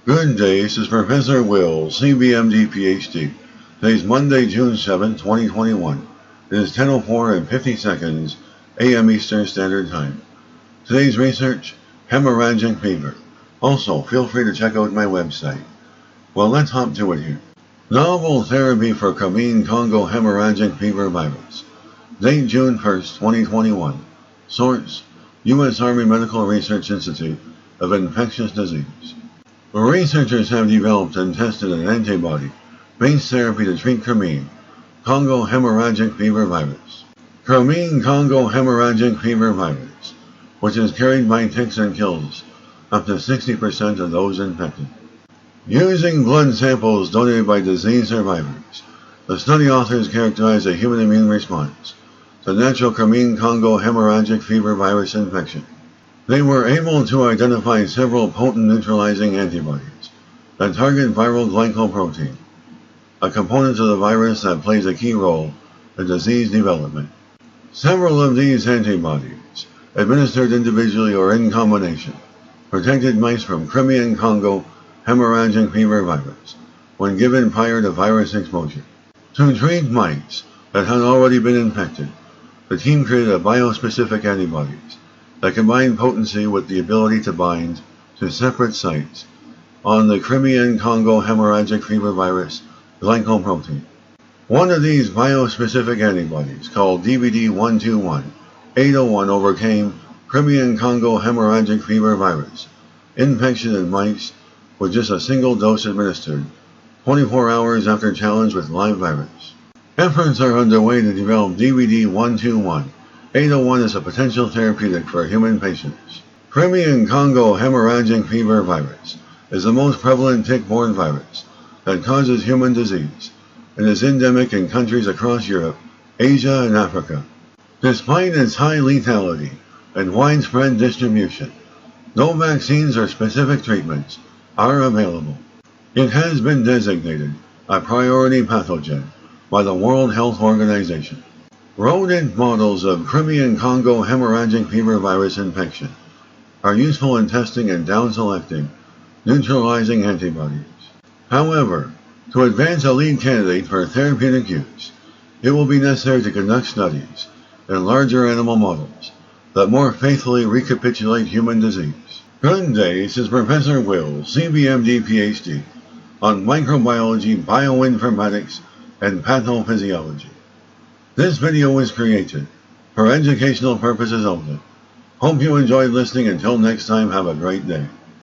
Good day, this is Professor Will, CBMD PhD. Today's Monday, June 7, 2021. It is 10:04 and 50 seconds a.m. Eastern Standard Time. Today's research, hemorrhagic fever. Also, feel free to check out my website. Well, let's hop to it here. Novel therapy for Congo hemorrhagic fever virus. Date June 1st, 2021. Source, U.S. Army Medical Research Institute of Infectious Disease. Researchers have developed and tested an antibody-based therapy to treat Congo hemorrhagic fever virus. Congo hemorrhagic fever virus, which is carried by ticks and kills up to 60% of those infected. Using blood samples donated by disease survivors, the study authors characterized a human immune response to natural Congo hemorrhagic fever virus infection. They were able to identify several potent neutralizing antibodies that target viral glycoprotein, a component of the virus that plays a key role in disease development. Several of these antibodies, administered individually or in combination, protected mice from Congo hemorrhagic fever virus when given prior to virus exposure. To treat mice that had already been infected, the team created a biospecific antibodies that combine potency with the ability to bind to separate sites on the Congo hemorrhagic fever virus glycoprotein. One of these biospecific antibodies, called DBD121-801, overcame Congo hemorrhagic fever virus infection in mice with just a single dose administered 24 hours after challenge with live virus. Efforts are underway to develop DBD121-801 is a potential therapeutic for human patients. Congo hemorrhagic fever virus is the most prevalent tick-borne virus that causes human disease and is endemic in countries across Europe, Asia, and Africa. Despite its high lethality and widespread distribution, no vaccines or specific treatments are available. It has been designated a priority pathogen by the World Health Organization. Rodent models of Congo hemorrhagic fever virus infection are useful in testing and down-selecting neutralizing antibodies. However, to advance a lead candidate for therapeutic use, it will be necessary to conduct studies in larger animal models that more faithfully recapitulate human disease. Good day, this is Professor Will, CBMD PhD, on microbiology, bioinformatics, and pathophysiology. This video was created for educational purposes only. Hope you enjoyed listening. Until next time, have a great day.